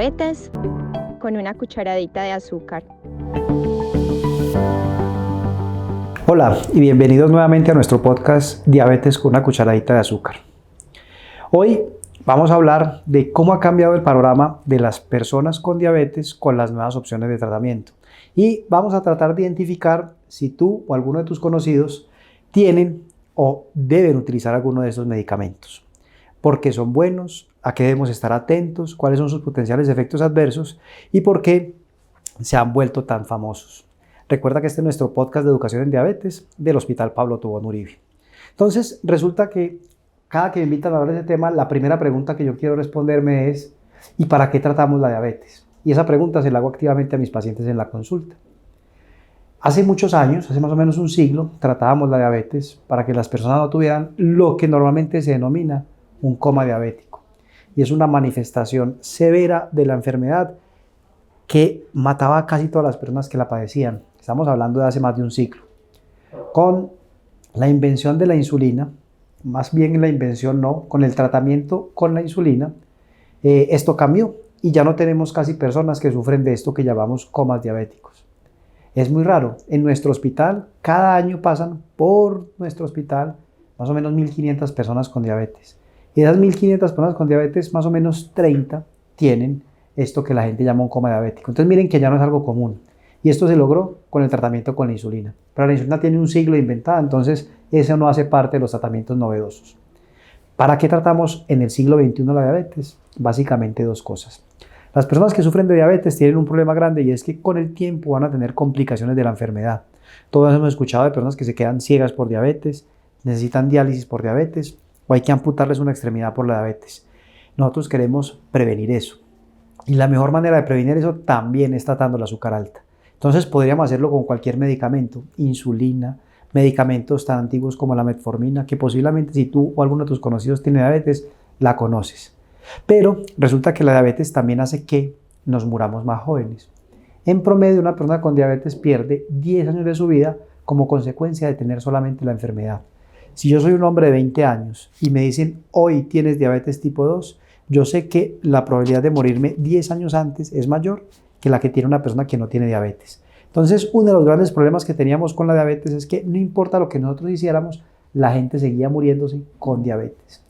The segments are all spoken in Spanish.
diabetes con una cucharadita de azúcar. Hola y bienvenidos nuevamente a nuestro podcast Diabetes con una cucharadita de azúcar. Hoy vamos a hablar de cómo ha cambiado el panorama de las personas con diabetes con las nuevas opciones de tratamiento. Y vamos a tratar de identificar si tú o alguno de tus conocidos tienen o deben utilizar alguno de estos medicamentos. ¿Por qué son buenos? ¿A qué debemos estar atentos? ¿Cuáles son sus potenciales efectos adversos? ¿Y por qué se han vuelto tan famosos? Recuerda que este es nuestro podcast de educación en diabetes del Hospital Pablo Tobón Uribe. Entonces, resulta que cada que me invitan a hablar de ese tema, la primera pregunta que yo quiero responderme es ¿y para qué tratamos la diabetes? Y esa pregunta se la hago activamente a mis pacientes en la consulta. Hace muchos años, hace más o menos un siglo, tratábamos la diabetes para que las personas no tuvieran lo que normalmente se denomina un coma diabético. Y es una manifestación severa de la enfermedad que mataba a casi todas las personas que la padecían. Estamos hablando de hace más de un siglo. Con la invención de la insulina, más bien la invención no, con el tratamiento con la insulina, esto cambió y ya no tenemos casi personas que sufren de esto que llamamos comas diabéticos. Es muy raro. En nuestro hospital, cada año pasan por nuestro hospital más o menos 1.500 personas con diabetes. Y de esas 1.500 personas con diabetes, más o menos 30 tienen esto que la gente llama un coma diabético. Entonces miren que ya no es algo común. Y esto se logró con el tratamiento con la insulina. Pero la insulina tiene un siglo inventada, entonces eso no hace parte de los tratamientos novedosos. ¿Para qué tratamos en el siglo XXI la diabetes? Básicamente dos cosas. Las personas que sufren de diabetes tienen un problema grande y es que con el tiempo van a tener complicaciones de la enfermedad. Todos hemos escuchado de personas que se quedan ciegas por diabetes, necesitan diálisis por diabetes o hay que amputarles una extremidad por la diabetes. Nosotros queremos prevenir eso. Y la mejor manera de prevenir eso también es tratando el azúcar alta. Entonces podríamos hacerlo con cualquier medicamento, insulina, medicamentos tan antiguos como la metformina, que posiblemente si tú o alguno de tus conocidos tiene diabetes, la conoces. Pero resulta que la diabetes también hace que nos muramos más jóvenes. En promedio, una persona con diabetes pierde 10 años de su vida como consecuencia de tener solamente la enfermedad. Si yo soy un hombre de 20 años y me dicen hoy tienes diabetes tipo 2, yo sé que la probabilidad de morirme 10 años antes es mayor que la que tiene una persona que no tiene diabetes. Entonces, uno de los grandes problemas que teníamos con la diabetes es que no importa lo que nosotros hiciéramos, la gente seguía muriéndose con diabetes.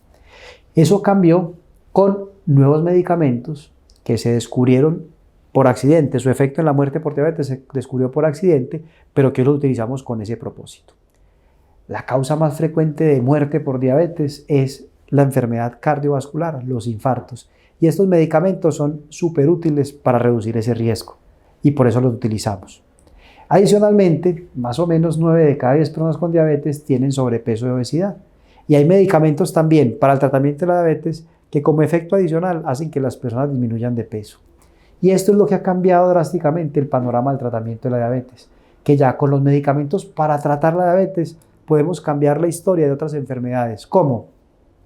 Eso cambió con nuevos medicamentos que se descubrieron por accidente. Su efecto en la muerte por diabetes se descubrió por accidente, pero que lo utilizamos con ese propósito. La causa más frecuente de muerte por diabetes es la enfermedad cardiovascular, los infartos. Y estos medicamentos son súper útiles para reducir ese riesgo y por eso los utilizamos. Adicionalmente, más o menos 9 de cada 10 personas con diabetes tienen sobrepeso y obesidad. Y hay medicamentos también para el tratamiento de la diabetes que como efecto adicional hacen que las personas disminuyan de peso. Y esto es lo que ha cambiado drásticamente el panorama del tratamiento de la diabetes, que ya con los medicamentos para tratar la diabetes podemos cambiar la historia de otras enfermedades como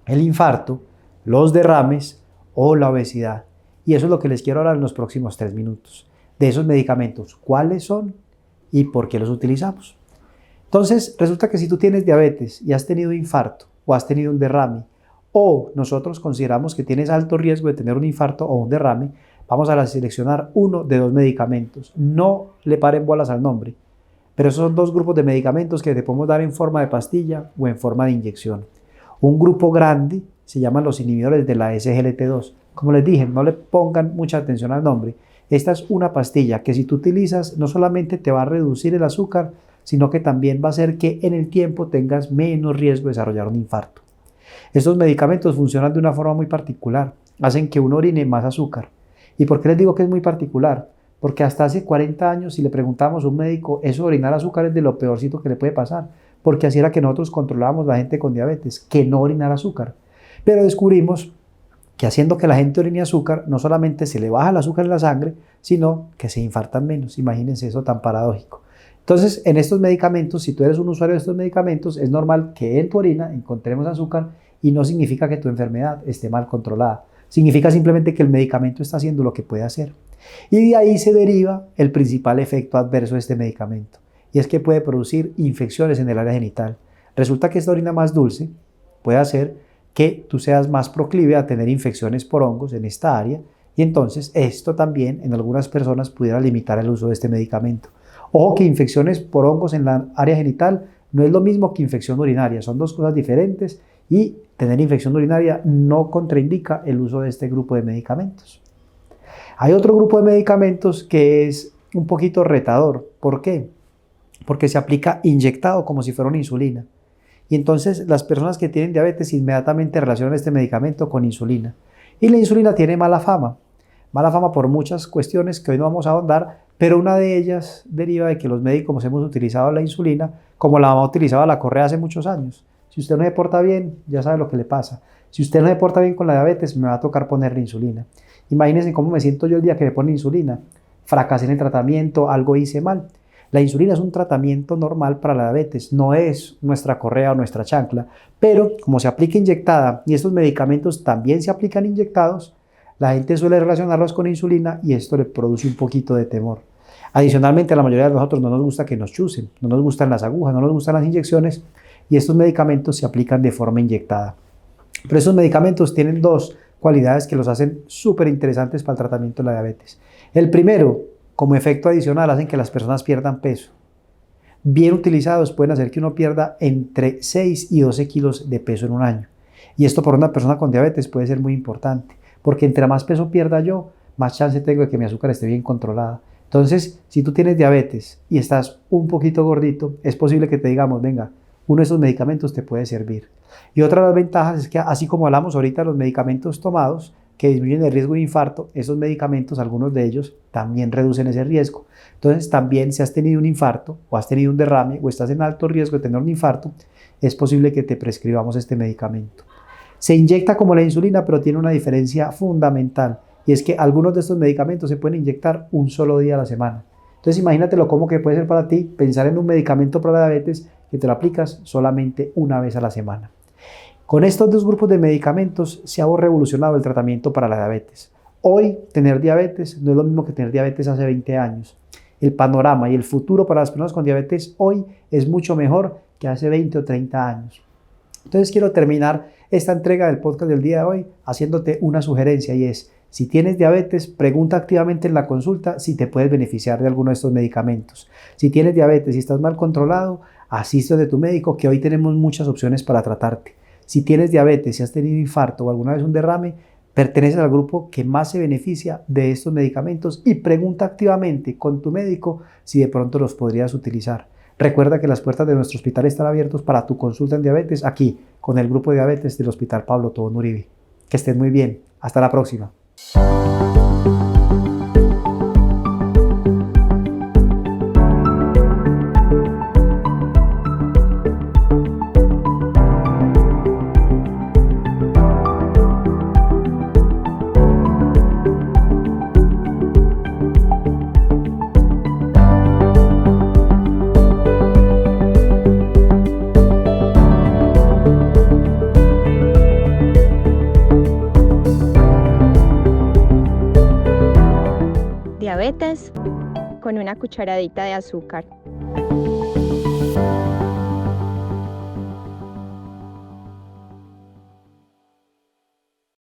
el infarto, los derrames o la obesidad. Y eso es lo que les quiero hablar en los próximos 3 minutos. De esos medicamentos, cuáles son y por qué los utilizamos. Entonces, resulta que si tú tienes diabetes y has tenido infarto o has tenido un derrame, o nosotros consideramos que tienes alto riesgo de tener un infarto o un derrame, vamos a seleccionar uno de 2 medicamentos. No le paren bolas al nombre, pero esos son 2 grupos de medicamentos que te podemos dar en forma de pastilla o en forma de inyección. Un grupo grande se llaman los inhibidores de la SGLT2. Como les dije, no le pongan mucha atención al nombre. Esta es una pastilla que si tú utilizas no solamente te va a reducir el azúcar, sino que también va a hacer que en el tiempo tengas menos riesgo de desarrollar un infarto. Estos medicamentos funcionan de una forma muy particular. Hacen que uno orine más azúcar. ¿Y por qué les digo que es muy particular? Porque hasta hace 40 años, si le preguntamos a un médico, eso de orinar azúcar es de lo peorcito que le puede pasar. Porque así era que nosotros controlábamos a la gente con diabetes, que no orinar azúcar. Pero descubrimos que haciendo que la gente orine azúcar, no solamente se le baja el azúcar en la sangre, sino que se infartan menos. Imagínense eso tan paradójico. Entonces, en estos medicamentos, si tú eres un usuario de estos medicamentos, es normal que en tu orina encontremos azúcar y no significa que tu enfermedad esté mal controlada. Significa simplemente que el medicamento está haciendo lo que puede hacer. Y de ahí se deriva el principal efecto adverso de este medicamento. Y es que puede producir infecciones en el área genital. Resulta que esta orina más dulce puede hacer que tú seas más proclive a tener infecciones por hongos en esta área Y entonces esto también en algunas personas pudiera limitar el uso de este medicamento. Ojo que infecciones por hongos en la área genital no es lo mismo que infección urinaria, son dos cosas diferentes y tener infección urinaria no contraindica el uso de este grupo de medicamentos. Hay otro grupo de medicamentos que es un poquito retador. ¿Por qué? Porque se aplica inyectado como si fuera una insulina. Y entonces las personas que tienen diabetes inmediatamente relacionan este medicamento con insulina. Y la insulina tiene mala fama por muchas cuestiones que hoy no vamos a ahondar, pero una de ellas deriva de que los médicos hemos utilizado la insulina como la mamá utilizaba la correa hace muchos años. Si usted no se porta bien, ya sabe lo que le pasa. Si usted no se porta bien con la diabetes, me va a tocar ponerle insulina. Imagínense cómo me siento yo el día que me ponen insulina. Fracasé en el tratamiento, algo hice mal. La insulina es un tratamiento normal para la diabetes, no es nuestra correa o nuestra chancla, pero como se aplica inyectada y estos medicamentos también se aplican inyectados, la gente suele relacionarlos con insulina y esto le produce un poquito de temor. Adicionalmente, a la mayoría de nosotros no nos gusta que nos chusen, no nos gustan las agujas, no nos gustan las inyecciones y estos medicamentos se aplican de forma inyectada. Pero estos medicamentos tienen dos cualidades que los hacen súper interesantes para el tratamiento de la diabetes. El primero, como efecto adicional, hacen que las personas pierdan peso. Bien utilizados pueden hacer que uno pierda entre 6 y 12 kilos de peso en un año. Y esto para una persona con diabetes puede ser muy importante, porque entre más peso pierda yo, más chance tengo de que mi azúcar esté bien controlada. Entonces, si tú tienes diabetes y estás un poquito gordito, es posible que te digamos, venga, uno de esos medicamentos te puede servir. Y otra de las ventajas es que, así como hablamos ahorita de los medicamentos tomados, que disminuyen el riesgo de infarto, esos medicamentos, algunos de ellos, también reducen ese riesgo. Entonces, también si has tenido un infarto o has tenido un derrame o estás en alto riesgo de tener un infarto, es posible que te prescribamos este medicamento. Se inyecta como la insulina, pero tiene una diferencia fundamental, y es que algunos de estos medicamentos se pueden inyectar un solo día a la semana. Entonces, imagínatelo cómo que puede ser para ti pensar en un medicamento para la diabetes que te lo aplicas solamente una vez a la semana. Con estos dos grupos de medicamentos se ha revolucionado el tratamiento para la diabetes. Hoy tener diabetes no es lo mismo que tener diabetes hace 20 años. El panorama y el futuro para las personas con diabetes hoy es mucho mejor que hace 20 o 30 años. Entonces quiero terminar esta entrega del podcast del día de hoy haciéndote una sugerencia y es, si tienes diabetes, pregunta activamente en la consulta si te puedes beneficiar de alguno de estos medicamentos. Si tienes diabetes y estás mal controlado, asiste de tu médico que hoy tenemos muchas opciones para tratarte. Si tienes diabetes, si has tenido infarto o alguna vez un derrame, perteneces al grupo que más se beneficia de estos medicamentos y pregunta activamente con tu médico si de pronto los podrías utilizar. Recuerda que las puertas de nuestro hospital están abiertas para tu consulta en diabetes aquí con el grupo de diabetes del Hospital Pablo Tobón Uribe. Que estés muy bien. Hasta la próxima. Diabetes con una cucharadita de azúcar.